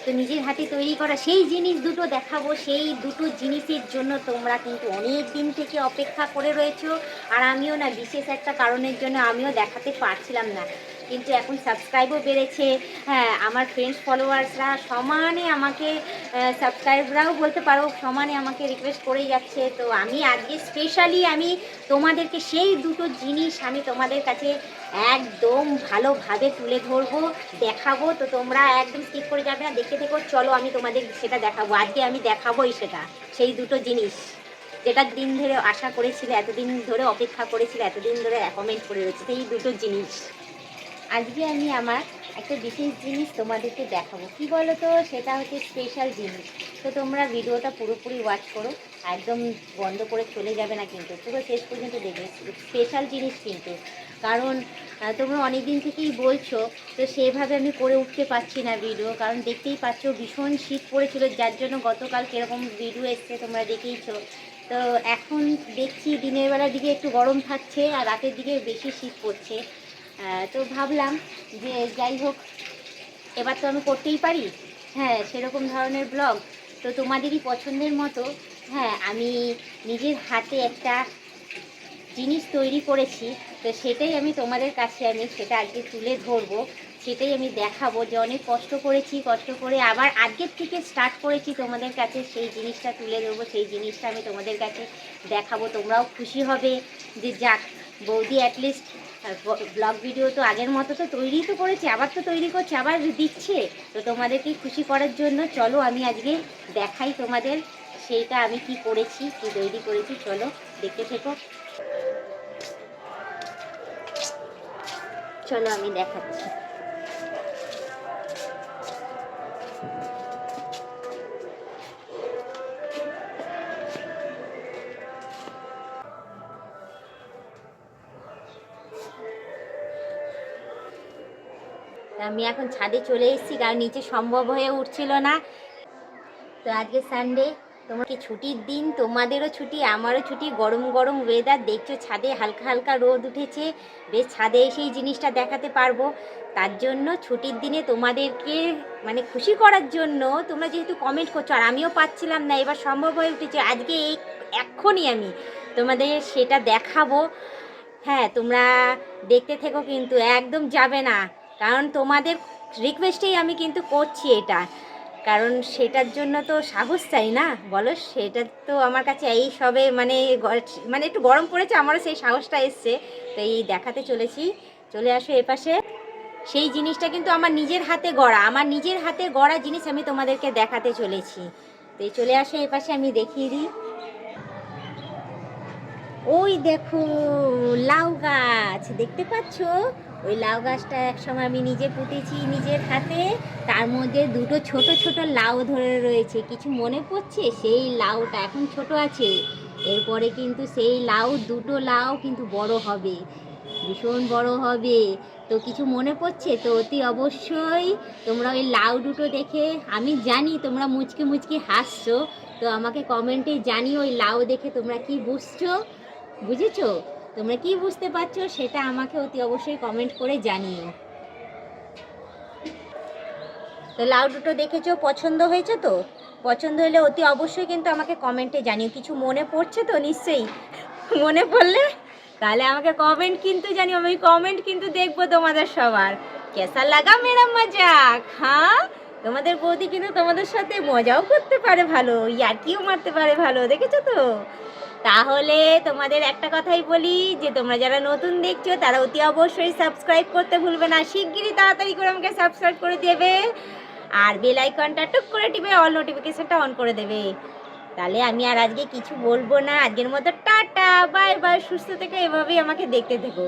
তো নিজের হাতে তৈরি করা সেই জিনিস দুটো দেখাবো। সেই দুটো জিনিসের জন্য তোমরা কিন্তু অনেক দিন থেকে অপেক্ষা করে রয়েছো। আর আমিও না বিশেষ একটা কারণের জন্য আমিও দেখাতে পারছিলাম না, কিন্তু এখন সাবস্ক্রাইবও বেড়েছে। হ্যাঁ, আমার ফ্রেন্ডস ফলোয়ার্সরা সমানে আমাকে, সাবস্ক্রাইবরাও বলতে পারো, সমানে আমাকে রিকোয়েস্ট করেই যাচ্ছে। তো আমি আজকে স্পেশালি আমি তোমাদেরকে সেই দুটো জিনিস আমি তোমাদের কাছে একদম ভালোভাবে তুলে ধরবো, দেখাবো। তো তোমরা একদম স্কিপ করে যাবে না, দেখতে থেকো। চলো আমি তোমাদের সেটা দেখাবো, আজকে আমি দেখাবোই সেটা, সেই দুটো জিনিস যেটা দিন ধরে আশা করেছিলে, এতদিন ধরে অপেক্ষা করেছিলে, এতদিন ধরে কমেন্ট করে রয়েছে, সেই দুটো জিনিস আজকে আমি আমার একটা বিশেষ জিনিস তোমাদেরকে দেখাবো। কি বলো তো, সেটা হচ্ছে স্পেশাল জিনিস। তো তোমরা ভিডিওটা পুরোপুরি ওয়াচ করো, একদম বন্ধ করে চলে যাবে না, কিন্তু পুরো শেষ পর্যন্ত দেখবে। স্পেশাল জিনিস কিন্তু, কারণ তোমরা অনেক দিন থেকেই বলছো, তো সেভাবে আমি করে উঠতে পারছি না ভিডিও, কারণ দেখতেই পাচ্ছ ভীষণ শীত পড়েছিল, যার জন্য গতকাল কীরকম ভিডিও এসছে তোমরা দেখেইছো। তো এখন দেখছি দিনের বেলার দিকে একটু গরম থাকছে আর রাতের দিকে বেশি শীত পড়ছে। তো ভাবলাম যে যাই হোক, এবার তো আমি করতেই পারি, হ্যাঁ, সেরকম ধরনের ব্লগ। তো তোমাদেরই পছন্দের মতো, হ্যাঁ, আমি নিজের হাতে একটা জিনিস তৈরি করেছি। তো সেটাই আমি তোমাদের কাছে আমি সেটা আজকে তুলে ধরবো, সেটাই আমি দেখাবো যে অনেক কষ্ট করেছি, কষ্ট করে আবার আজকের থেকে স্টার্ট করেছি তোমাদের কাছে সেই জিনিসটা তুলে ধরবো, সেই জিনিসটা আমি তোমাদের কাছে দেখাবো। তোমরাও খুশি হবে যে যাক, বৌদি অ্যাটলিস্ট ব্লগ ভিডিও তো আগের মতো তো তৈরি তো করেছে, আবার তো তৈরি করছে, আবার দিচ্ছে। তো তোমাদেরকে খুশি করার জন্য চলো আমি আজকে দেখাই তোমাদের সেইটা আমি কি করেছি, কি তৈরি করেছি। চলো দেখতে থেকো, চলো আমি দেখাচ্ছি। আমি এখন ছাদে চলে এসেছি, কারণ নিচে সম্ভব হয়ে উঠছিল না। তো আজকে সানডে, তোমার কি ছুটির দিন, তোমাদেরও ছুটি আমারও ছুটি, গরম গরম ওয়েদার, দেখছো ছাদে হালকা হালকা রোদ উঠেছে, বেশ ছাদে এসেই জিনিসটা দেখাতে পারবো। তার জন্য ছুটির দিনে তোমাদেরকে মানে খুশি করার জন্য, তোমরা যেহেতু কমেন্ট করছো আর আমিও পাচ্ছিলাম না, এবার সম্ভব হয়ে উঠেছে আজকে এক্ষুনি আমি তোমাদের সেটা দেখাবো। হ্যাঁ, তোমরা দেখতে থেকো, কিন্তু একদম যাবে না, কারণ তোমাদের রিকোয়েস্টেই আমি কিন্তু করছি এটা, কারণ সেটার জন্য তো সাহস চাই না, বলো? সেটা তো আমার কাছে এই সবে মানে মানে একটু গরম পড়েছে, আমারও সেই সাহসটা এসছে। তো এই দেখাতে চলেছি, চলে আসো এপাশে। সেই জিনিসটা কিন্তু আমার নিজের হাতে গড়া, আমার নিজের হাতে গড়া জিনিস আমি তোমাদেরকে দেখাতে চলেছি। তো এই চলে আসো এপাশে, আমি দেখিয়ে দিই। ওই দেখো লাউ গাছ, দেখতে পাচ্ছ? ওই লাউ গাছটা একসময় আমি নিজে পুঁতেছি নিজের হাতে, তার মধ্যে দুটো ছোট ছোট লাউ ধরে রয়েছে। কিছু মনে পড়ছে? সেই লাউটা এখন ছোট আছে, এরপরে কিন্তু সেই লাউ, দুটো লাউ কিন্তু বড় হবে, ভীষণ বড় হবে। তো কিছু মনে পড়ছে তো অতি অবশ্যই তোমরা ওই লাউ দুটো দেখে, আমি জানি তোমরা মুচকি মুচকি হাসছো, তো আমাকে কমেন্টে জানিও ওই লাউ দেখে তোমরা কি বুঝেছো, তোমরা কি বুঝতে পারছো সেটা আমাকে অতি অবশ্যই কমেন্ট করে জানিও। তো লাউ দুটো দেখেছো, পছন্দ হয়েছে তো? পছন্দ হলে অতি অবশ্যই কিন্তু আমাকে কমেন্টে জানিও। কিছু মনে পড়ছে তো নিশ্চয়ই? মনে পড়লে তাহলে আমাকে কমেন্ট কিন্তু জানিও, আমি কমেন্ট কিন্তু দেখবো তোমাদের সবার। কেসা লাগা মেরা মজাক? হ্যাঁ, তোমাদের বৌদি কিন্তু তোমাদের সাথে মজাও করতে পারে ভালো, ইয়ার্কিও মারতে পারে ভালো, দেখেছো তো? তাহলে তোমাদের একটা কথাই বলি, যে তোমরা যারা নতুন দেখছো তারা অতি অবশ্যই সাবস্ক্রাইব করতে ভুলবে না, শিগগিরই তাড়াতাড়ি করে আমাকে সাবস্ক্রাইব করে দেবে, আর বেল আইকনটা টুক করে টিপে অল নোটিফিকেশনটা অন করে দেবে। তাহলে আমি আর আজকে কিছু বলবো না, আজকের মতো টাটা বাই বাই, সুস্থ থেকে এভাবেই আমাকে দেখতে থেকো।